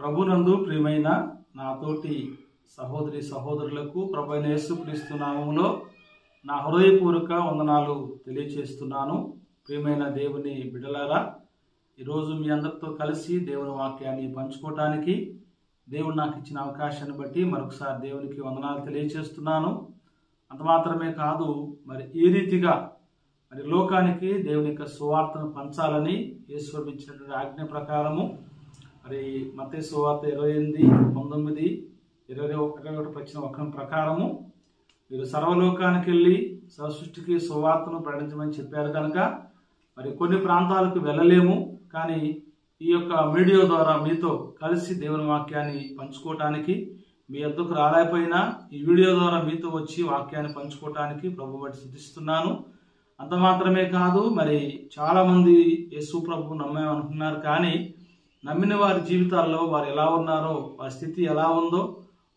ప్రభునందు ప్రియమైన నా తోటి సహోదరి సహోదరులకు ప్రభువైన యేసుక్రీస్తు నామములో నా హృదయపూర్వక వందనాలు తెలియజేస్తున్నాను. ప్రియమైన దేవుని బిడ్డలారా, ఈరోజు మీ అందరితో కలిసి దేవుని వాక్యాన్ని పంచుకోవటానికి దేవుడు నాకు ఇచ్చిన అవకాశాన్ని బట్టి మరొకసారి దేవునికి వందనాలు తెలియజేస్తున్నాను. అంత మాత్రమే కాదు, ఈ రీతిగా లోకానికి దేవుని యొక్క సువార్తను పంచాలని యేసు ఇచ్చినటువంటి ఆజ్ఞ ప్రకారము మత్తయి సువార్త 28:19, 21 వచ్చిన వచనం ప్రకారము మీరు సర్వలోకానికి వెళ్ళి సృష్టికి సువార్తను ప్రకటించమని చెప్పారు కనుక కొన్ని ప్రాంతాలకు వెళ్ళలేము. కానీ ఈ యొక్క మీడియా ద్వారా మీతో కలిసి దేవుని వాక్యాన్ని పంచుకోవటానికి, మీ వద్దకు రాలేకపోయినా ఈ వీడియో ద్వారా మీతో వచ్చి వాక్యాన్ని పంచుకోవటానికి ప్రభు బట్టి స్తుతిస్తున్నాను. అంత మాత్రమే కాదు, చాలా మంది యేసు ప్రభు నమ్మామనుకున్నారు. కానీ నమ్మిన వారి జీవితాల్లో వారు ఎలా ఉన్నారో, వారి స్థితి ఎలా ఉందో,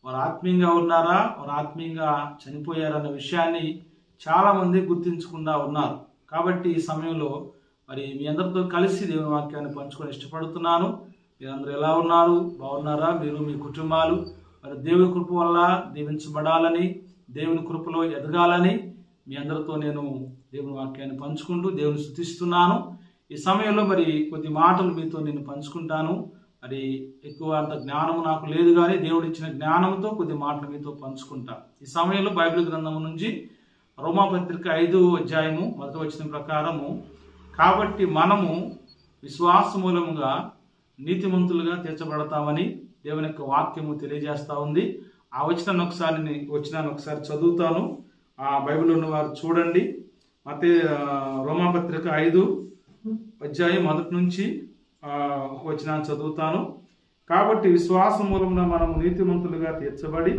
వారు ఆత్మీయంగా ఉన్నారా, వారు ఆత్మీయంగా చనిపోయారన్న విషయాన్ని చాలా మంది గుర్తించకుండా ఉన్నారు. కాబట్టి ఈ సమయంలో మీ అందరితో కలిసి దేవుని వాక్యాన్ని పంచుకొని ఇష్టపడుతున్నాను. మీరందరూ ఎలా ఉన్నారు? బాగున్నారా? మీరు మీ కుటుంబాలు దేవుని కృప వల్ల దీవించబడాలని, దేవుని కృపలో ఎదగాలని మీ అందరితో నేను దేవుని వాక్యాన్ని పంచుకుంటూ దేవుని స్తుతిస్తున్నాను. ఈ సమయంలో కొద్ది మాటలు మీతో నేను పంచుకుంటాను. ఎక్కువ అంత జ్ఞానము నాకు లేదు, కానీ దేవుడు ఇచ్చిన జ్ఞానంతో కొద్ది మాటలు మీతో పంచుకుంటా. ఈ సమయంలో బైబిల్ గ్రంథము నుంచి రోమాపత్రిక 5వ అధ్యాయము 1వ వచనం ప్రకారము, కాబట్టి మనము విశ్వాస మూలముగా నీతిమంతులుగా తీర్చబడతామని దేవుని యొక్క వాక్యము తెలియజేస్తా ఉంది. ఆ వచనాన్ని ఒకసారి చదువుతాను. ఆ బైబిల్ ఉన్న వారు చూడండి. రోమాపత్రిక 5వ అధ్యాయం 1 నుంచి ఒక వచనాన్ని చదువుతాను. కాబట్టి విశ్వాస మూలమున మనము నీతిమంతులుగా తీర్చబడి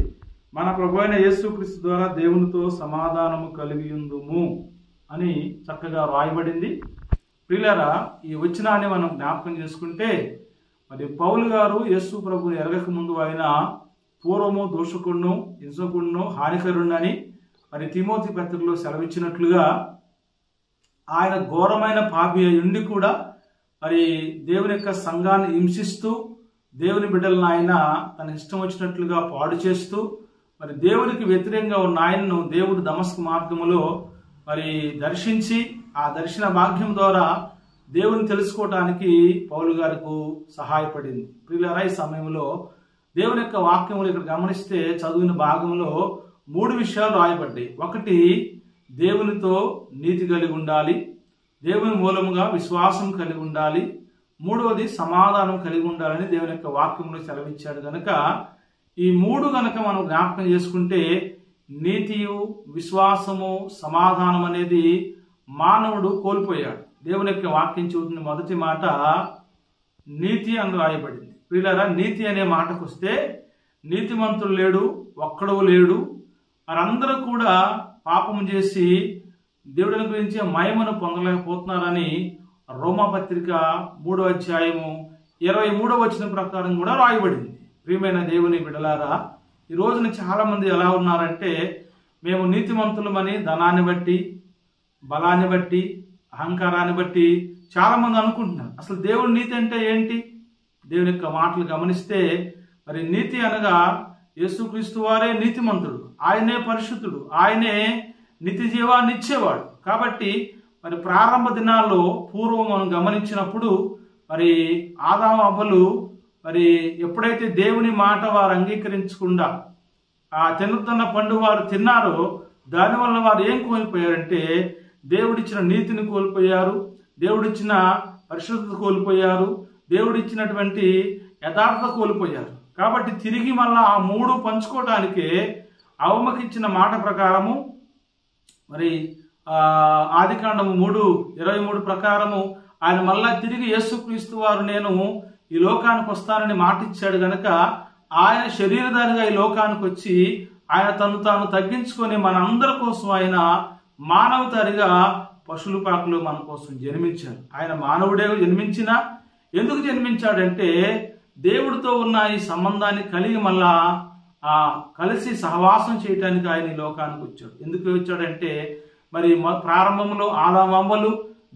మన ప్రభువైన యేసుక్రీస్తు ద్వారా దేవునితో సమాధానము కలిగి ఉందుము అని చక్కగా రాయబడింది. ప్రియులారా, ఈ వచనాన్ని మనం జ్ఞాపకం చేసుకుంటే, పౌలు గారు యేసు ప్రభుని ఎరగక ముందు ఆయన పూర్వము దోషకుడును, హింసకుడును, హానికరుణ్ణని తిమోతి పత్రికలో సెలవిచ్చినట్లుగా ఆయన ఘోరమైన పాపి ఉండి కూడా దేవుని యొక్క సంఘాన్ని హింసిస్తూ, దేవుని బిడ్డలను ఆయన తన ఇష్టం వచ్చినట్లుగా పాడు చేస్తూ, దేవునికి వ్యతిరేకంగా ఉన్న ఆయన్ను దేవుడు దమస్కు మార్గములో దర్శించి, ఆ దర్శన భాగ్యం ద్వారా దేవుని తెలుసుకోవటానికి పౌలు గారికి సహాయపడింది. ప్రియులారా, ఈ సమయంలో దేవుని యొక్క వాక్యములు ఇక్కడ గమనిస్తే చదివిన భాగంలో 3 విషయాలు రాయబడ్డాయి. ఒకటి, దేవునితో నీతి కలిగి ఉండాలి. దేవుని మూలముగా విశ్వాసం కలిగి ఉండాలి. మూడవది, సమాధానం కలిగి ఉండాలని దేవుని యొక్క వాక్యంలో సెలవిచ్చాడు. గనక ఈ 3 గనక మనం జ్ఞాపకం చేసుకుంటే, నీతియు, విశ్వాసము, సమాధానం అనేది మానవుడు కోల్పోయాడు. దేవుని యొక్క వాక్యం చెబుతున్న మొదటి మాట నీతి అని రాయబడింది. ప్రియులారా, నీతి అనే మాటకు వస్తే నీతిమంతుడు లేడు, ఒక్కడవు లేడు. వారందరూ కూడా పాపము చేసి దేవుడిని గురించి మహిమను పొందలేకపోతున్నారని రోమాపత్రిక 3వ అధ్యాయము 23వ వచనం ప్రకారం కూడా రాయబడింది. ప్రియమైన దేవుని బిడ్డలారా, ఈ రోజున చాలా మంది ఎలా ఉన్నారంటే, మేము నీతిమంతులమని ధనాన్ని బట్టి, బలాన్ని బట్టి, అహంకారాన్ని బట్టి చాలా మంది అనుకుంటున్నారు. అసలు దేవుడి నీతి అంటే ఏంటి? దేవుని యొక్క మాటలు గమనిస్తే నీతి అనగా యేసుక్రీస్తు వారే నీతిమంతుడు, ఆయనే పరిశుద్ధుడు, ఆయనే నిత్య జీవాన్ని ఇచ్చేవాడు. కాబట్టి ప్రారంభ దినాల్లో పూర్వం మనం గమనించినప్పుడు ఆదాము అవ్వలు ఎప్పుడైతే దేవుని మాట వారు అంగీకరించకుండా ఆ తినుతున్న పండు వారు తిన్నారో, దానివల్ల వారు ఏం కోల్పోయారంటే, దేవుడిచ్చిన నీతిని కోల్పోయారు, దేవుడిచ్చిన పరిశుద్ధత కోల్పోయారు, దేవుడిచ్చినటువంటి యథార్థత కోల్పోయారు. కాబట్టి తిరిగి మళ్ళా ఆ 3 పంచుకోవటానికే అవమకిచ్చిన మాట ప్రకారము ఆదికాండము 3:23 ప్రకారము ఆయన మళ్ళా తిరిగి యేసుక్రీస్తు వారు నేను ఈ లోకానికి వస్తానని మాట ఇచ్చాడు. గనక ఆయన శరీరధారిగా ఈ లోకానికి వచ్చి ఆయన తను తాను తగ్గించుకొని మనందరి కోసం ఆయన మానవతారిగా పశువుల పాకలో మన కోసం జన్మించాడు. ఆయన మానవుడే జన్మించినా ఎందుకు జన్మించాడంటే, దేవుడితో ఉన్న ఈ సంబంధాన్ని కలిగి మళ్ళా కలిసి సహవాసం చేయటానికి ఆయన ఈ లోకానికి వచ్చాడు. ఎందుకు వచ్చాడంటే, ప్రారంభంలో ఆదాము అవ్వలు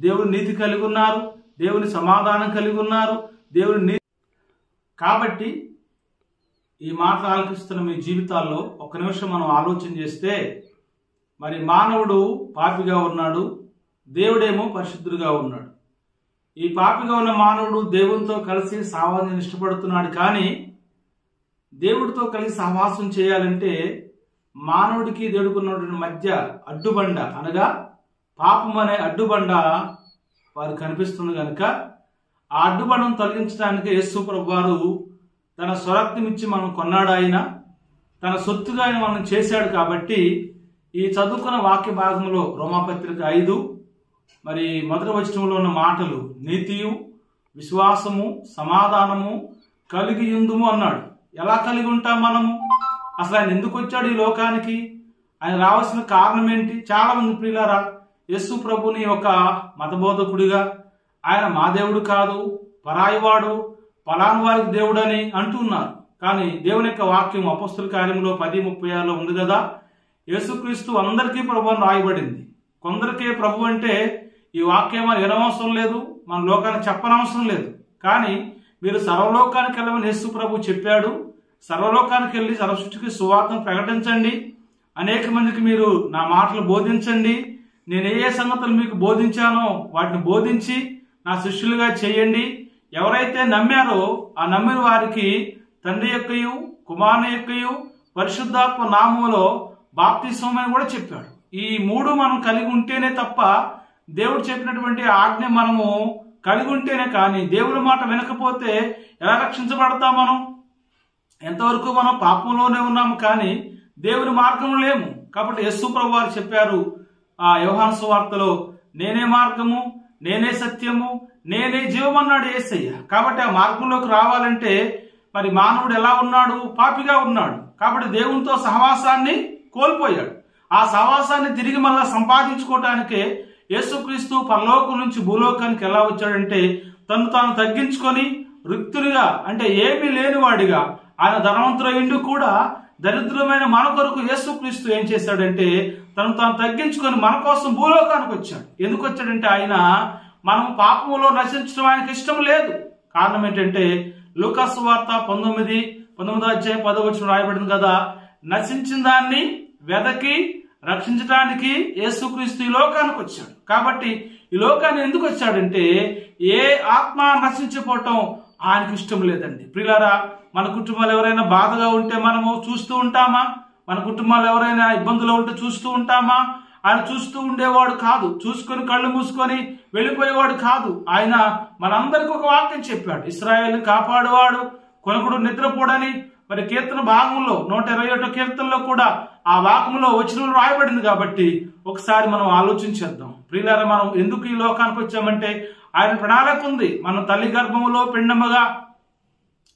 దేవుని నీతి కలిగి ఉన్నారు, దేవుని సమాధానం కలిగి ఉన్నారు, దేవుని కాబట్టి ఈ మాటలు ఆలకిస్తున్న మీ జీవితాల్లో ఒక నిమిషం మనం ఆలోచన చేస్తే, మరి మానవుడు పాపిగా ఉన్నాడు, దేవుడేమో పరిశుద్ధుడుగా ఉన్నాడు. ఈ పాపిగా ఉన్న మానవుడు దేవునితో కలిసి సహవాసాన్ని ఇష్టపడుతున్నాడు. కానీ దేవుడితో కలిసి సహవాసం చేయాలంటే మానవుడికి దేవుడికి ఉన్నటువంటి మధ్య అడ్డుబండ అనగా పాపం అనే అడ్డుబండ వారికి కనిపిస్తుంది కనుక ఆ అడ్డుబండను తొలగించడానికి యేసు ప్రభువారు తన స్వరక్తం ఇచ్చి మనం కొన్నాడు. ఆయన తన సొత్తుగా ఆయన మనం చేశాడు. కాబట్టి ఈ చదువుకున్న వాక్య భాగంలో రోమాపత్రిక 5 మరి మొదటి వచనంలో ఉన్న మాటలు నీతియు విశ్వాసము సమాధానము కలిగి ఉందుము అన్నాడు. ఎలా కలిగి ఉంటాం మనము? అసలు ఆయన ఎందుకు వచ్చాడు ఈ లోకానికి? ఆయన రావాల్సిన కారణం ఏంటి? చాలా మంది ప్రియులారా యేసు ప్రభుని ఒక మతబోధకుడిగా, ఆయన మా దేవుడు కాదు, పరాయివాడు, పలాను వారికి దేవుడు అని అంటున్నారు. కానీ దేవుని యొక్క వాక్యం అపొస్తలుల కార్యంలో 10:36 ఉంది కదా, యేసుక్రీస్తు అందరికీ ప్రభు అని రాయబడింది. కొందరికే ప్రభు అంటే ఈ వాక్యం వినవసరం లేదు, మన లోకానికి చెప్పనవసరం లేదు. కానీ మీరు సర్వలోకానికి వెళ్ళమని యేసు ప్రభు చెప్పాడు. సర్వలోకానికి వెళ్ళి సర్వసృష్టికి సువార్తను ప్రకటించండి, అనేక మందికి మీరు నా మాటలు బోధించండి, నేను ఏ సంగతులు మీకు బోధించానో వాటిని బోధించి నా శిష్యులుగా చేయండి. ఎవరైతే నమ్మారో ఆ నమ్మిన వారికి తండ్రి యొక్కయు కుమారుని యొక్కయు పరిశుద్ధాత్మ నామములో బాప్తిస్మం అని కూడా చెప్పాడు. ఈ 3 మనం కలిగి ఉంటేనే తప్ప, దేవుడు చెప్పినటువంటి ఆజ్ఞ మనము కలిగి ఉంటేనే కానీ, దేవుడి మాట వినకపోతే ఎలా రక్షించబడతాం? మనం ఎంతవరకు మనం పాపంలోనే ఉన్నాము కానీ దేవుని మార్గంలో లేము. కాబట్టి యేసు ప్రభు వారు చెప్పారు ఆ యోహాను సువార్తలో, నేనే మార్గము, నేనే సత్యము, నేనే జీవం అన్నాడు యేసయ్య. కాబట్టి ఆ మార్గంలోకి రావాలంటే మరి మానవుడు ఎలా ఉన్నాడు? పాపిగా ఉన్నాడు. కాబట్టి దేవునితో సహవాసాన్ని కోల్పోయాడు. ఆ సహవాసాన్ని తిరిగి మళ్ళా సంపాదించుకోవటానికే యేసుక్రీస్తు పరలోకం నుంచి భూలోకానికి ఎలా వచ్చాడంటే తను తాను తగ్గించుకొని రిక్తునిగా, అంటే ఏమీ లేనివాడిగా, ఆయన ధనవంతుడు కూడా దరిద్రమైన మన కొరకు యేసుక్రీస్తు ఏం చేశాడంటే తను తాను తగ్గించుకొని మన కోసం భూలోకానికి వచ్చాడు. ఎందుకు వచ్చాడంటే ఆయన మనం పాపములో నశించడం ఆయనకి ఇష్టం లేదు. కారణం ఏంటంటే లూకాసు వార్త 19:10 రాయబడింది కదా, నశించిన దాన్ని వెదకి రక్షించడానికి యేసుక్రీస్తు ఈ లోకానికి వచ్చాడు. కాబట్టి ఈ లోకాన్ని ఎందుకు వచ్చాడంటే ఏ ఆత్మ నశించిపోవటం ఆయనకు ఇష్టం లేదండి. ప్రియులారా, మన కుటుంబాలు ఎవరైనా బాధగా ఉంటే మనము చూస్తూ ఉంటామా? మన కుటుంబాలు ఎవరైనా ఇబ్బందులు ఉంటే చూస్తూ ఉంటామా? ఆయన చూస్తూ ఉండేవాడు కాదు, చూసుకొని కళ్ళు మూసుకొని వెళ్ళిపోయేవాడు కాదు. ఆయన మనందరికీ ఒక వాక్యం చెప్పాడు, ఇశ్రాయేలుని కాపాడువాడు, కొనుకుడు నిద్రపోడని. మరి కీర్తన భాగంలో 121 కీర్తనలో కూడా ఆ వాక్యంలో వచనంలో రాయబడింది. కాబట్టి ఒకసారి మనం ఆలోచించేద్దాం. ప్రియులారా, మనం ఎందుకు ఈ లోకానికి వచ్చామంటే ఆయన ప్రణాళిక ఉంది. మనం తల్లి గర్భములో పిండముగా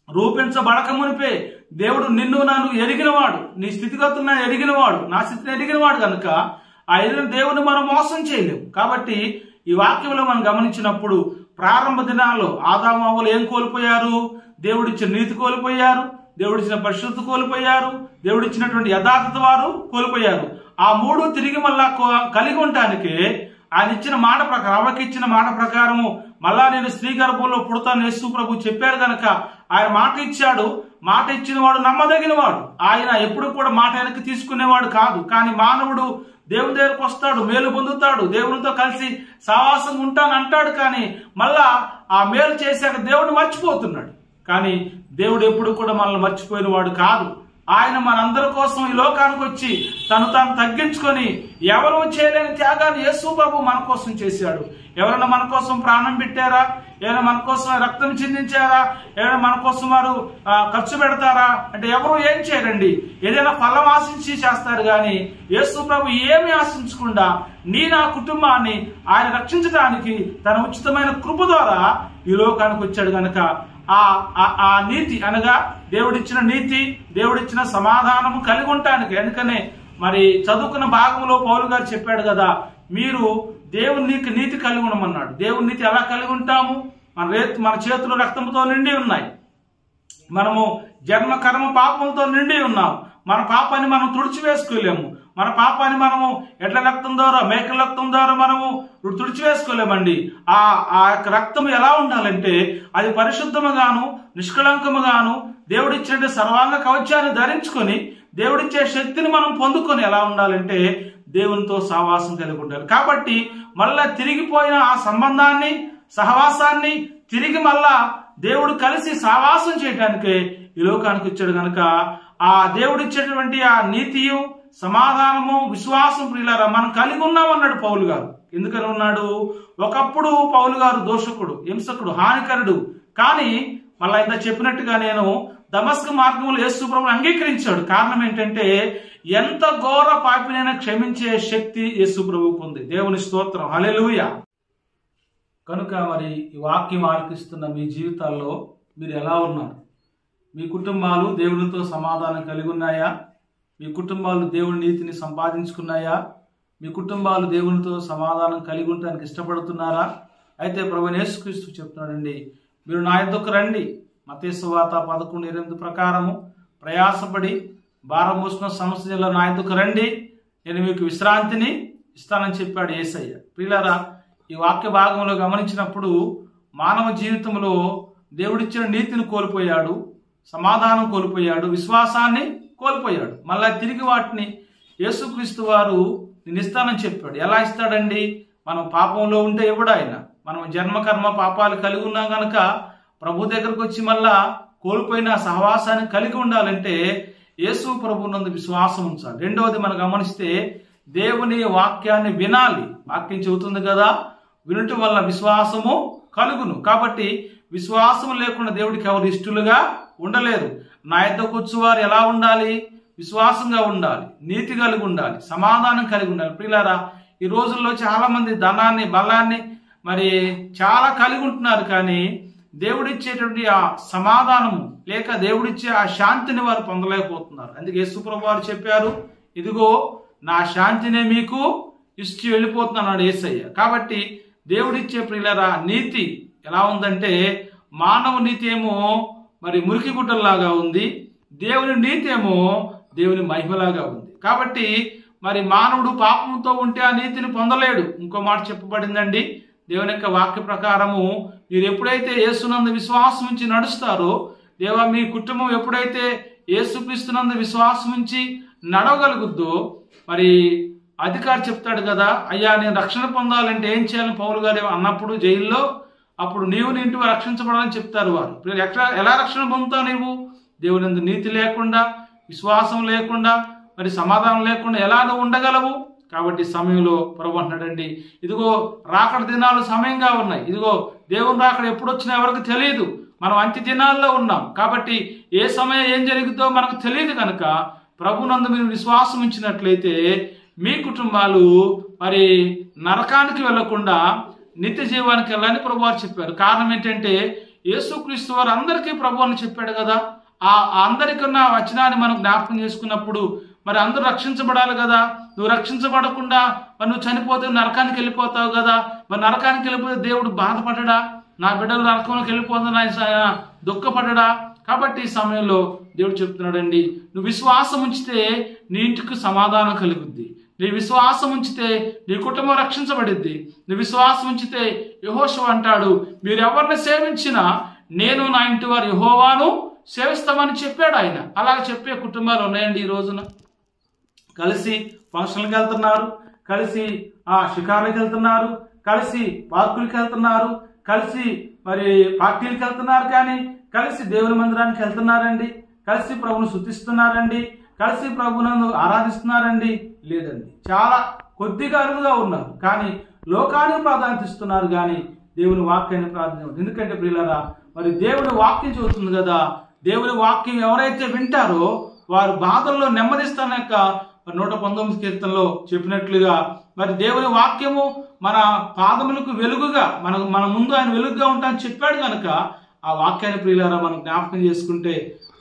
రూపించబడక మునిపే దేవుడు నిన్ను నన్ను ఎరిగినవాడు, నీ స్థితిగతులను ఎరిగినవాడు, నా స్థితిని ఎరిగినవాడు కనుక ఆ ఎరిగిన దేవుని మనం మోసం చేయలేము. కాబట్టి ఈ వాక్యంలో మనం గమనించినప్పుడు ప్రారంభ దినాల్లో ఆదాము అవ్వలు ఏం కోల్పోయారు? దేవుడిచ్చిన నీతి కోల్పోయారు, దేవుడిచ్చిన పరిశుద్ధత కోల్పోయారు, దేవుడిచ్చినటువంటి యథార్థత వారు కోల్పోయారు. ఆ 3 తిరిగి మళ్ళా కలిగి ఉండటానికి ఆయన ఇచ్చిన మాట ప్రకారం, అవ్వకి ఇచ్చిన మాట ప్రకారము మళ్ళా నేను స్త్రీ గర్భంలో పుడతాను యేసు ప్రభు చెప్పారు కనుక ఆయన మాట ఇచ్చాడు. మాట ఇచ్చిన వాడు నమ్మదగిన వాడు. ఆయన ఎప్పుడు కూడా మాట వెనక్కి తీసుకునేవాడు కాదు. కానీ మానవుడు దేవుని దగ్గరకు వస్తాడు, మేలు పొందుతాడు, దేవునితో కలిసి సహవాసం ఉంటాను అంటాడు. కానీ మళ్ళా ఆ మేలు చేశాక దేవుడు మర్చిపోతున్నాడు. కానీ దేవుడు ఎప్పుడు కూడా మనల్ని మర్చిపోయిన వాడు కాదు. ఆయన మనందరి కోసం ఈ లోకానికి వచ్చి తను తాను తగ్గించుకొని ఎవరు చేయలేని త్యాగాన్ని యేసు ప్రభు మన కోసం చేశాడు. ఎవరైనా మన కోసం ప్రాణం పెట్టారా? ఏమైనా మన కోసం రక్తం చిందించారా? ఏమైనా మన కోసం వారు ఖర్చు పెడతారా? అంటే ఎవరు ఏం చేయరండి. ఏదైనా ఫలం ఆశించి చేస్తారు. కానీ యేసు ప్రభు ఏమి ఆశించకుండా నా కుటుంబాన్ని ఆయన రక్షించడానికి తన ఉచితమైన కృప ద్వారా ఈ లోకానికి వచ్చాడు. కనుక ఆ నీతి అనగా దేవుడిచ్చిన నీతి, దేవుడిచ్చిన సమాధానము కలిగి ఉండటానికి. ఎందుకనే మరి చదువుకున్న భాగంలో పౌలు గారు చెప్పాడు కదా, మీరు దేవుని నీతి కలిగి ఉండమన్నాడు. దేవుని నీతి ఎలా కలిగి ఉంటాము? మన చేతులు రక్తంతో నిండి ఉన్నాయి. మనము జన్మ కర్మ పాపంతో నిండి ఉన్నాం. మన పాపాన్ని మనం తుడిచివేసుకోలేము. మన పాపాన్ని మనము ఎడ్ల రక్తం ద్వారా, మేకల రక్తం ద్వారా మనము తుడిచివేసుకోలేమండి. ఆ యొక్క రక్తం ఎలా ఉండాలంటే అది పరిశుద్ధముగాను నిష్కళంకముగాను దేవుడిచ్చిన సర్వాంగ కవచాన్ని ధరించుకొని దేవుడిచ్చే శక్తిని మనం పొందుకొని ఎలా ఉండాలంటే దేవునితో సహవాసం కలిగి ఉండాలి. కాబట్టి మళ్ళా తిరిగిపోయిన ఆ సంబంధాన్ని, సహవాసాన్ని తిరిగి మళ్ళా దేవుడు కలిసి సహవాసం చేయడానికే ఈ లోకానికి వచ్చాడు కనుక ఆ దేవుడిచ్చేటువంటి ఆ నీతియు, సమాధానము, విశ్వాసం ప్రియులారా మనం కలిగి ఉన్నామన్నాడు పౌలు గారు. ఎందుకని ఉన్నాడు? ఒకప్పుడు పౌలు గారు దోషకుడు, హింసకుడు, హానికరుడు. కానీ మళ్ళా ఇంత చెప్పినట్టుగా నేను దమస్కు మార్గంలో యేసు ప్రభువును అంగీకరించాడు. కారణం ఏంటంటే ఎంత ఘోర పాపినైనా క్షమించే శక్తి యేసు ప్రభువుకు ఉంది. దేవుని స్తోత్రం, హల్లెలూయా. కనుక మరి ఈ వాక్యం ఆలకిస్తున్న మీ జీవితాల్లో మీరు ఎలా ఉన్నారు? మీ కుటుంబాలు దేవునితో సమాధానం కలిగి ఉన్నాయా? మీ కుటుంబాలు దేవుని నీతిని సంపాదించుకున్నాయా? మీ కుటుంబాలు దేవునితో సమాధానం కలిగి ఉండడానికి ఇష్టపడుతున్నారా? అయితే ప్రభువైన యేసుక్రీస్తు చెప్తున్నాడండి, మీరు నా యొద్దకు రండి. మత్తయి సువార్త 11:8 ప్రకారము ప్రయాసపడి భారం మోసుకున్న సమస్యలో నా యొద్దకు రండి, నేను మీకు విశ్రాంతిని ఇస్తానని చెప్పాడు యేసయ్య. ప్రియులారా, ఈ వాక్య భాగంలో గమనించినప్పుడు మానవ జీవితంలో దేవుడిచ్చిన నీతిని కోల్పోయాడు, సమాధానం కోల్పోయాడు, విశ్వాసాన్ని కోల్పోయాడు. మళ్ళా తిరిగి వాటిని యేసుక్రీస్తు వారు నేను ఇస్తానని చెప్పాడు. ఎలా ఇస్తాడండి? మనం పాపంలో ఉంటే ఇవ్వడు ఆయన. మనం జన్మకర్మ పాపాలు కలిగి ఉన్నాం కనుక ప్రభు దగ్గరకు వచ్చి మళ్ళా కోల్పోయిన సహవాసాన్ని కలిగి ఉండాలంటే యేసు ప్రభువునందు విశ్వాసం ఉంచాలి. రెండవది మనం గమనిస్తే దేవుని వాక్యాన్ని వినాలి. వాక్యం చెబుతుంది కదా, వినుట వల్ల విశ్వాసము కలుగును. కాబట్టి విశ్వాసం లేకుండా దేవుడికి ఎవరు ఇష్టలుగా ఉండలేరు. నా యొద్దకు వచ్చేవారు ఎలా ఉండాలి? విశ్వాసంగా ఉండాలి, నీతి కలిగి ఉండాలి, సమాధానం కలిగి ఉండాలి. ప్రియులారా, ఈ రోజుల్లో చాలా మంది ధనాన్ని, బలాన్ని మరి చాలా కలిగి ఉంటున్నారు. కానీ దేవుడిచ్చేటువంటి ఆ సమాధానము లేక దేవుడిచ్చే ఆ శాంతిని వారు పొందలేకపోతున్నారు. అందుకే యేసు ప్రభువు వారు చెప్పారు, ఇదిగో నా శాంతినే మీకు ఇచ్చి వెళ్ళిపోతున్నాడు యేసయ్య. కాబట్టి దేవుడిచ్చే ప్రియులారా నీతి ఎలా ఉందంటే మానవ నీతి ఏమో మరి మురికి గుడ్డల్లాగా ఉంది, దేవుని నీతి ఏమో దేవుని మహిమలాగా ఉంది. కాబట్టి మరి మానవుడు పాపంతో ఉంటే ఆ నీతిని పొందలేడు. ఇంకో మాట చెప్పబడిందండి దేవుని యొక్క వాక్య ప్రకారము, మీరు ఎప్పుడైతే యేసునందు విశ్వాసం ఉంచి నడుస్తారో, దేవా మీ కుటుంబం ఎప్పుడైతే యేసుక్రీస్తునందు విశ్వాసం ఉంచి నడవగలుగుద్దో, మరి అధికారి చెప్తాడు కదా, అయ్యా నేను రక్షణ పొందాలంటే ఏం చేయాలని పౌలు గారు అన్నప్పుడు జైల్లో, అప్పుడు నీవు నీ ఇంటి రక్షించబడాలని చెప్తారు వారు. ఎలా రక్షణ పొందుతావు? నీవు దేవుని నీతి లేకుండా, విశ్వాసం లేకుండా, మరి సమాధానం లేకుండా ఎలా నువ్వు ఉండగలవు? కాబట్టి సమయంలో ప్రభు అంటున్నాడండి, ఇదిగో రాకడ దినాలు సమయంగా ఉన్నాయి. ఇదిగో దేవుని రాకడ ఎప్పుడు వచ్చినా ఎవరికి తెలియదు. మనం అంత్య దినాల్లో ఉన్నాం. కాబట్టి ఏ సమయం ఏం జరుగుతుందో మనకు తెలియదు కనుక ప్రభునందు మీరు విశ్వాసం ఉంచినట్లయితే మీ కుటుంబాలు మరి నరకానికి వెళ్లకుండా నిత్య జీవానికి వెళ్ళాలని ప్రభు వారు చెప్పారు. కారణం ఏంటంటే యేసుక్రీస్తు వారు అందరికీ ప్రభు అని చెప్పాడు కదా. ఆ అందరికన్నా వచనాన్ని మనం జ్ఞాపకం చేసుకున్నప్పుడు మరి అందరూ రక్షించబడాలి కదా. నువ్వు రక్షించబడకుండా మరి నువ్వు చనిపోతే నరకానికి వెళ్ళిపోతావు కదా. మరి నరకానికి వెళ్ళిపోతే దేవుడు బాధపడడా? నా బిడ్డలు నరకంలోకి వెళ్ళిపోతున్నా దుఃఖపడడా? కాబట్టి ఈ సమయంలో దేవుడు చెప్తున్నాడండి, నువ్వు విశ్వాసం ఉంచితే నీ ఇంటికి సమాధానం కలుగుద్ది. నీ విశ్వాసం ఉంచితే నీ కుటుంబం రక్షించబడిద్ది. నీ విశ్వాసం ఉంచితే యెహోషువ అంటాడు, మీరు ఎవరిని సేవించినా నేను నా ఇంటి వారు యెహోవాను సేవిస్తామని చెప్పాడు ఆయన. అలాగ చెప్పే కుటుంబాలు ఉన్నాయండి ఈ రోజున. కలిసి ఫంక్షన్లకు వెళ్తున్నారు, కలిసి షికార్లకు వెళ్తున్నారు, కలిసి పార్కులకు వెళ్తున్నారు, కలిసి మరి పార్టీలకు వెళ్తున్నారు, కానీ కలిసి దేవుని మందిరానికి వెళ్తున్నారండి, కలిసి ప్రభువును స్తుతిస్తున్నారండి, కలిసి ప్రభువును ఆరాధిస్తున్నారండి? లేదండి. చాలా కొద్దిగా అరుదుగా ఉన్నారు. కానీ లోకానికి ప్రాధాన్యత ఇస్తున్నారు, కానీ దేవుని వాక్యాన్ని ప్రాధాన్యత. ఎందుకంటే ప్రియులారా, మరి దేవుని వాక్యం చెబుతుంది కదా, దేవుని వాక్యం ఎవరైతే వింటారో వారు బాధల్లో నెమ్మదిస్తానక 119 కీర్తనలో చెప్పినట్లుగా మరి దేవుని వాక్యము మన పాదములకు వెలుగుగా, మన ముందు ఆయన వెలుగుగా ఉంటానని చెప్పాడు కనుక ఆ వాక్యాన్ని ప్రియులారా మనం జ్ఞాపకం చేసుకుంటే,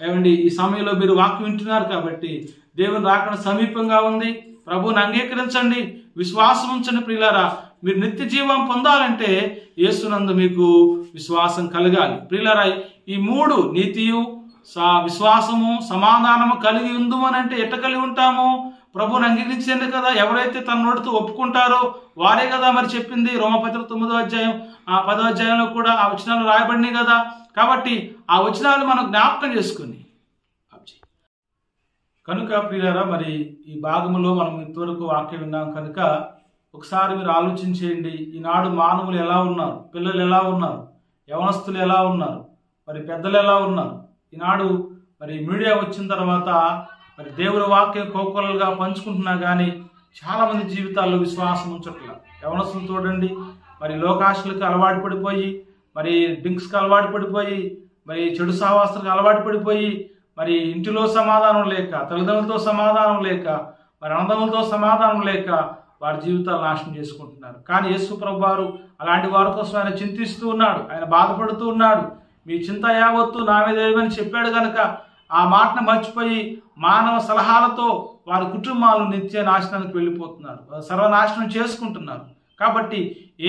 ఏమండి ఈ సమయంలో మీరు వాక్యం వింటున్నారు కాబట్టి దేవుని రాకడ సమీపంగా ఉంది. ప్రభువుని అంగీకరించండి, విశ్వాసం ఉంచండి ప్రియులారా. మీరు నిత్య జీవం పొందాలంటే యేసునందు మీకు విశ్వాసం కలగాలి ప్రియులారా. ఈ మూడు నీతియు, విశ్వాసము, సమాధానము కలిగి ఉందమనంటే ఎట్ట కలిగి ఉంటాము? ప్రభువుని అంగీకరించేందుకు కదా. ఎవరైతే తన నోటితో ఒప్పుకుంటారో వారే కదా మరి చెప్పింది. రోమపత్రిక 9వ అధ్యాయం 10వ అధ్యాయంలో కూడా ఆ వచనాలు రాయబడినాయి కదా. కాబట్టి ఆ వచనాలు మనం జ్ఞాపకం చేసుకుని కనుక ప్రియులారా, మరి ఈ భాగంలో మనం ఇంతవరకు వాక్యం విన్నాం కనుక ఒకసారి మీరు ఆలోచించేయండి. ఈనాడు మానవులు ఎలా ఉన్నారు, పిల్లలు ఎలా ఉన్నారు, యవనస్తులు ఎలా ఉన్నారు, మరి పెద్దలు ఎలా ఉన్నారు. ఈనాడు మరి మీడియా వచ్చిన తర్వాత మరి దేవుని వాక్యం కోకొలలుగా పంచుకుంటున్నా కానీ చాలామంది జీవితాల్లో విశ్వాసం ఉంచట్ల. యవనస్తులు చూడండి, మరి లోకాశలకు అలవాటు పడిపోయి, మరి డ్రింక్స్కి అలవాటు పడిపోయి, మరి చెడు సావాసాలకు అలవాటు పడిపోయి, మరి ఇంటిలో సమాధానం లేక, తల్లిదండ్రులతో సమాధానం లేక, మరి అన్నదమ్ములతో సమాధానం లేక వారి జీవితాలు నాశనం చేసుకుంటున్నారు. కానీ యేసు ప్రభు వారు అలాంటి వారి కోసం ఆయన చింతిస్తూ ఉన్నాడు, ఆయన బాధపడుతూ ఉన్నాడు. మీ చింత యావత్తు నా మీద వేయమని చెప్పాడు కనుక ఆ మాటను మర్చిపోయి మానవ సలహాలతో వారి కుటుంబాలు నిత్య నాశనానికి వెళ్ళిపోతున్నారు, సర్వనాశనం చేసుకుంటున్నారు. కాబట్టి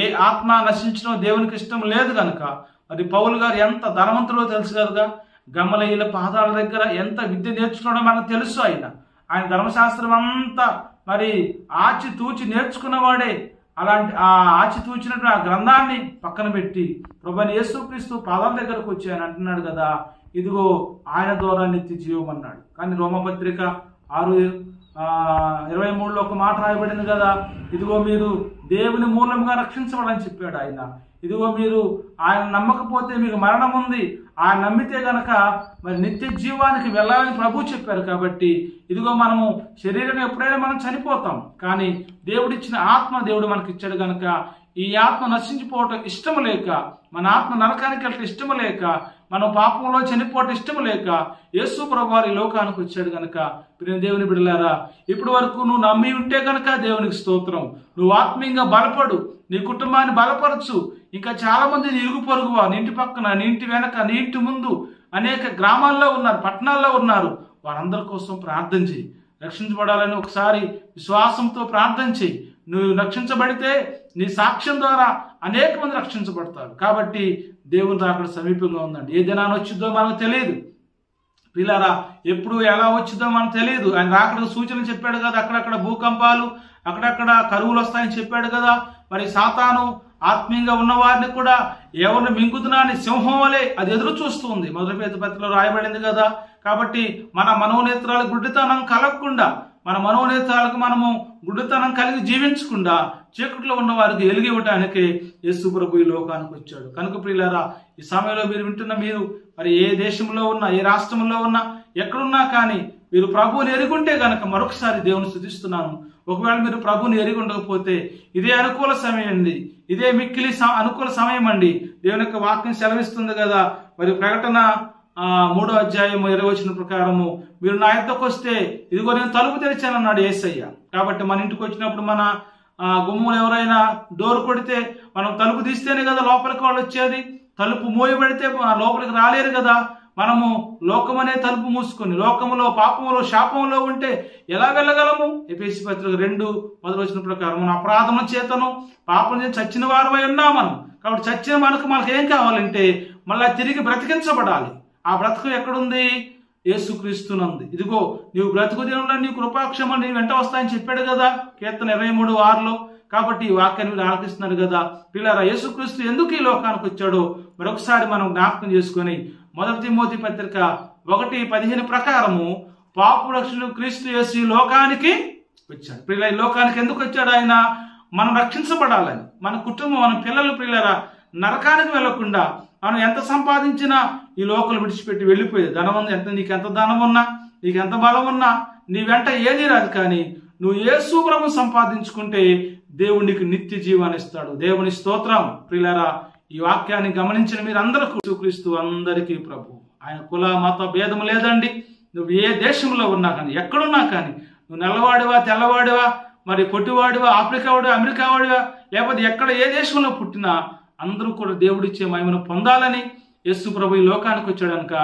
ఏ ఆత్మ నశించడం దేవునికి ఇష్టం లేదు కనుక మరి పౌలు గారు ఎంత ధనవంతుడో తెలుసు కనుక గమలీయుల పాదాల దగ్గర ఎంత విద్య నేర్చుకోవడం మనకు తెలుసు. ఆయన ధర్మశాస్త్రం అంతా మరి ఆచితూచి నేర్చుకున్నవాడే. అలాంటి ఆ ఆచితూచినట్టు ఆ గ్రంథాన్ని పక్కన పెట్టి ప్రభువైన యేసుక్రీస్తు పాదాల దగ్గరకు వచ్చి ఆయన అంటున్నాడు కదా, ఇదిగో ఆయన ద్వారా నిత్య జీవం అన్నాడు. కానీ రోమపత్రిక 6:23లో ఒక మాట రాయబడింది కదా, ఇదిగో మీరు దేవుని మూలంగా రక్షించబడని చెప్పాడు ఆయన. ఇదిగో మీరు ఆయన నమ్మకపోతే మీకు మరణం ఉంది, ఆయన నమ్మితే గనక మరి నిత్య జీవానికి వెళ్ళాలని ప్రభు చెప్పారు. కాబట్టి ఇదిగో మనము శరీరం ఎప్పుడైనా మనం చనిపోతాం, కానీ దేవుడిచ్చిన ఆత్మ దేవుడు మనకి ఇచ్చాడు కనుక ఈ ఆత్మ నశించిపోవటం ఇష్టము లేక, మన ఆత్మ నరకానికి వెళ్ళటం ఇష్టము లేక, మనం పాపంలో చనిపోవటం ఇష్టము లేక యేసు ప్రభు వారు ఈ లోకానికి వచ్చాడు కనుక ప్రియ దేవుని బిడ్డలారా, ఇప్పటి వరకు నువ్వు నమ్మి ఉంటే కనుక దేవునికి స్తోత్రం. నువ్వు ఆత్మీయంగా బలపడు, నీ కుటుంబాన్ని బలపరచు. ఇంకా చాలా మంది నీ ఇరుగు పొరుగు, నీ ఇంటి పక్కన, నీ ఇంటి వెనక, నీ ఇంటి ముందు అనేక గ్రామాల్లో ఉన్నారు, పట్టణాల్లో ఉన్నారు. వారందరి కోసం ప్రార్థన చేయి. రక్షించబడాలని ఒకసారి విశ్వాసంతో ప్రార్థన చేయి. నువ్వు రక్షించబడితే నీ సాక్ష్యం ద్వారా అనేక మంది రక్షించబడతారు. కాబట్టి దేవుని రాకడ సమీపంగా ఉందండి. ఏ దినాన్ని వచ్చిందో మనకు తెలియదు పిల్లారా, ఎప్పుడు ఎలా వచ్చిందో మనకు తెలియదు. ఆయన రాకడకు సూచనలు చెప్పాడు కదా, అక్కడక్కడ భూకంపాలు, అక్కడక్కడ కరువులు వస్తాయని చెప్పాడు కదా. మరి సాతాను ఆత్మీయంగా ఉన్నవారిని కూడా ఎవరిని మింగుతున్నా అని సింహం వలె అది ఎదురు చూస్తుంది, మొదటి పత్రికలో రాయబడింది కదా. కాబట్టి మన మనోనేత్రాలకు గుడ్డితనం కలగకుండా, మన మనోనేత్రాలకు మనము గుడ్డితనం కలిగి జీవించకుండా చీకట్లో ఉన్న వారికి వెలుగు ఇవ్వటానికి యేసు ప్రభు ఈ లోకానికి వచ్చాడు. కనుక ప్రియులారా, ఈ సమయంలో మీరు వింటున్న మీరు మరి ఏ దేశంలో ఉన్నా, ఏ రాష్ట్రంలో ఉన్నా, ఎక్కడున్నా కానీ మీరు ప్రభువుని ఎరుగుంటే గనక మరొకసారి దేవుని స్తుతిస్తున్నాను. ఒకవేళ మీరు ప్రభువుని ఎరిగి ఉండకపోతే ఇదే అనుకూల సమయం అండి, ఇదే మిక్కిలి అనుకూల సమయం అండి. దేవుని యొక్క వాక్యం సెలవిస్తుంది కదా. మరి ప్రకటన 3వ అధ్యాయం 20వ వచనం ప్రకారము మీరు నా యొద్దకు వస్తే ఇదిగో నేను తలుపు తెరిచానన్నాడు యేసయ్య. కాబట్టి మన ఇంటికి వచ్చినప్పుడు మన గుమ్మలు ఎవరైనా డోర్ కొడితే మనం తలుపు తీస్తేనే కదా లోపలికి వాళ్ళు వచ్చేది. తలుపు మూయబడితే లోపలికి రాలేరు కదా. మనము లోకం అనే తలుపు మూసుకొని లోకములో, పాపములో, శాపంలో ఉంటే ఎలా వెళ్ళగలము? ఎఫెసీ పత్రిక 2:10 వచనం ప్రకారం మన అపరాధముల చేతను పాపం చేత చచ్చిన వారమై ఉన్నాం మనం. కాబట్టి చచ్చిన మనకు ఏం కావాలంటే మళ్ళా తిరిగి బ్రతికించబడాలి. ఆ బ్రతుకు ఎక్కడుంది? యేసుక్రీస్తునంది. ఇదిగో నీవు బ్రతుకు దినంలో నీ కృపాక్షేమాలు నీ వెంట వస్తాయని చెప్పాడు కదా కీర్తన 23:6లో. కాబట్టి ఈ వాక్యాన్ని మీరు ఆలకిస్తున్నారు కదా పిల్లారా. యేసుక్రీస్తు ఎందుకు ఈ లోకానికి వచ్చాడో మరొకసారి మనం జ్ఞాపకం చేసుకొని మొదటి తిమోతి పత్రిక 1:15 ప్రకారము పాపు రక్షకుడు క్రీస్తు యేసు ఈ లోకానికి వచ్చాడు. పిల్లల ఈ లోకానికి ఎందుకు వచ్చాడు? ఆయన మనం రక్షించబడాలని, మన కుటుంబం, మన పిల్లలు పిల్లరా నరకానికి వెళ్లకుండా, మనం ఎంత సంపాదించినా ఈ లోకలు విడిచిపెట్టి వెళ్ళిపోయేది. నీకు ఎంత ధనం ఉన్నా, నీకు ఎంత బలం ఉన్నా నీ వెంట ఏది రాదు. కానీ నువ్వు యేసు ప్రభువును సంపాదించుకుంటే దేవుడు నీకు నిత్య జీవాన్ని ఇస్తాడు. దేవుని స్తోత్రం. ప్రియులారా, ఈ వాక్యాన్ని గమనించిన మీరందరూ యేసుక్రీస్తు అందరికీ ప్రభు. ఆయన కుల మత భేదము లేదండి. నువ్వు ఏ దేశంలో ఉన్నా కానీ, ఎక్కడున్నా కానీ, నువ్వు నల్లవాడివా, తెల్లవాడివా, మరి పొట్టివాడివా, ఆఫ్రికా వాడివా, అమెరికా వాడివా, లేకపోతే ఎక్కడ ఏ దేశంలో పుట్టినా అందరూ కూడా దేవుడిచ్చే మహిమను పొందాలని యేసు ప్రభు ఈ లోకానికి వచ్చాడు కనుక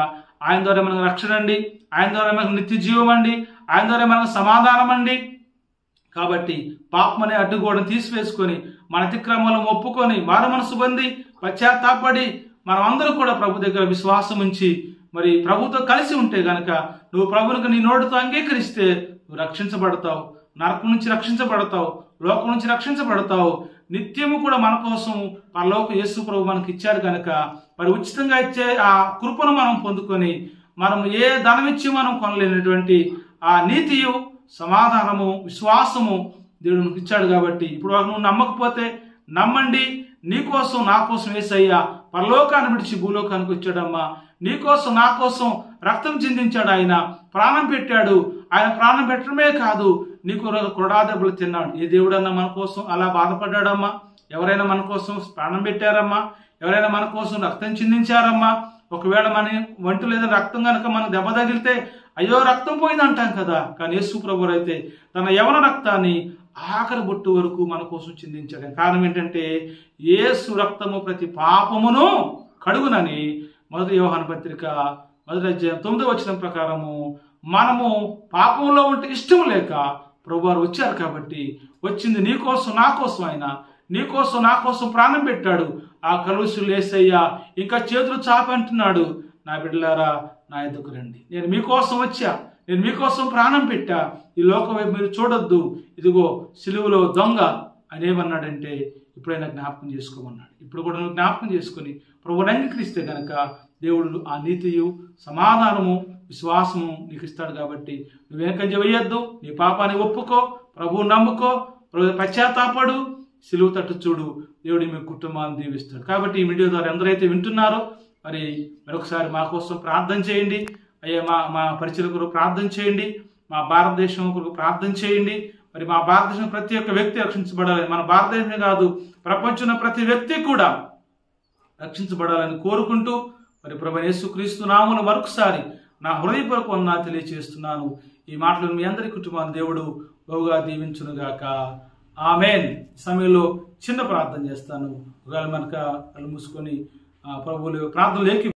ఆయన ద్వారా మనకు రక్షణ అండి, ఆయన ద్వారా మనకు నిత్య జీవం అండి, ఆయన ద్వారా మనకు సమాధానం అండి. కాబట్టి పాపం అనే అడ్డుగోడను తీసివేసుకొని మన అతిక్రమాలను ఒప్పుకొని మారు మనసు పొంది పశ్చాత్తాపడి మనం అందరూ కూడా ప్రభు దగ్గర విశ్వాసం ఉంచి మరి ప్రభుతో కలిసి ఉంటే గనక, నువ్వు ప్రభువునికి నీ నోటితో అంగీకరిస్తే నువ్వు రక్షించబడతావు, నరకం నుంచి రక్షించబడతావు, లోకం నుంచి రక్షించబడతావు. నిత్యము కూడా మన కోసం పరలోక యేసు ప్రభు మనకి ఇచ్చాడు కనుక మరి ఉచితంగా ఇచ్చే ఆ కృపను మనం పొందుకొని మనం ఏ ధనం ఇచ్చి మనం కొనలేనటువంటి ఆ నీతియు, సమాధానము, విశ్వాసము దేవుడు మనకి ఇచ్చాడు. కాబట్టి ఇప్పుడు నువ్వు నమ్మకపోతే నమ్మండి. నీకోసం నా కోసం యేసయ్య పరలోకాన్ని విడిచి భూలోకానికి వచ్చాడమ్మా. నీకోసం నా కోసం రక్తం చిందించాడు, ఆయన ప్రాణం పెట్టాడు. ఆయన ప్రాణం పెట్టడమే కాదు, నీకు కొరడాదెబ్బలు తిన్నాడు. ఏ దేవుడన్నా మన కోసం అలా బాధపడ్డాడమ్మా? ఎవరైనా మన కోసం ప్రాణం పెట్టారమ్మా? ఎవరైనా మన కోసం రక్తం చిందించారమ్మా? ఒకవేళ మన వంట లేదా రక్తం కనుక మనకు దెబ్బ తగిలితే అయ్యో రక్తం పోయింది అంటాం కదా. కానీ యేసు ప్రభువు అయితే తన యవన రక్తాన్ని ఆఖరి బొట్టు వరకు మన కోసం చిందించాడు. కారణం ఏంటంటే యేసు రక్తము ప్రతి పాపమును కడుగునని 1 యోహాను పత్రిక 1వ అధ్యాయం 9వ వచనం ప్రకారము మనము పాపంలో ఉంటే ఇష్టం లేక ప్రభువారు వచ్చారు. కాబట్టి వచ్చింది నీకోసం నా కోసం. ఆయన నీకోసం నా కోసం ప్రాణం పెట్టాడు. ఆ కలుసులు యేసయ్య ఇంకా చేతులు చాపి అంటున్నాడు, నా బిడ్డలారా నా ఎదుకు రండి, నేను మీకోసం వచ్చా, నేను మీకోసం ప్రాణం పెట్టా, ఈ లోకం వైపు మీరు చూడొద్దు, ఇదిగో సిలువలో దొంగ అనేమన్నాడంటే ఇప్పుడైనా జ్ఞాపకం చేసుకోమన్నాడు. ఇప్పుడు కూడా నువ్వు జ్ఞాపకం చేసుకుని ప్రభువుని అంగీకరిస్తే కనుక దేవుడు ఆ నీతియు, సమాధానము, విశ్వాసము నీకు ఇస్తాడు. కాబట్టి నువ్వు వెనకంజ వేయొద్దు, నీ పాపాన్ని ఒప్పుకో, ప్రభువు నమ్ముకో, పశ్చాత్తాపడు, సిలువ తట్టు చూడు, దేవుడు మీ కుటుంబాన్ని దీవిస్తాడు. కాబట్టి ఈ వీడియో ద్వారా ఎందరైతే వింటున్నారో మరి మరొకసారి మా కోసం ప్రార్థన చేయండి. అయ్యా మా పరిచయం కొరకు ప్రార్థన చేయండి, మా భారతదేశం కొరకు ప్రార్థన చేయండి. మరి మా భారతదేశం ప్రతి ఒక్క వ్యక్తి రక్షించబడాలని, మన భారతదేశమే కాదు ప్రపంచంలో ప్రతి వ్యక్తి కూడా రక్షించబడాలని కోరుకుంటూ మరి ప్రభువైన యేసుక్రీస్తు నామమున మరొకసారి నా హృదయపూర్వక వందనాలు తెలియజేస్తున్నాను. ఈ మాటలను మీ అందరి కుటుంబాన్ని దేవుడు బహుగా దీవించునుగాక. ఆమేన్. సమయంలో చిన్న ప్రార్థన చేస్తాను. ఒకవేళ మనక కళ్ళు మూసుకొని ప్రభువులు ప్రార్థనలోకి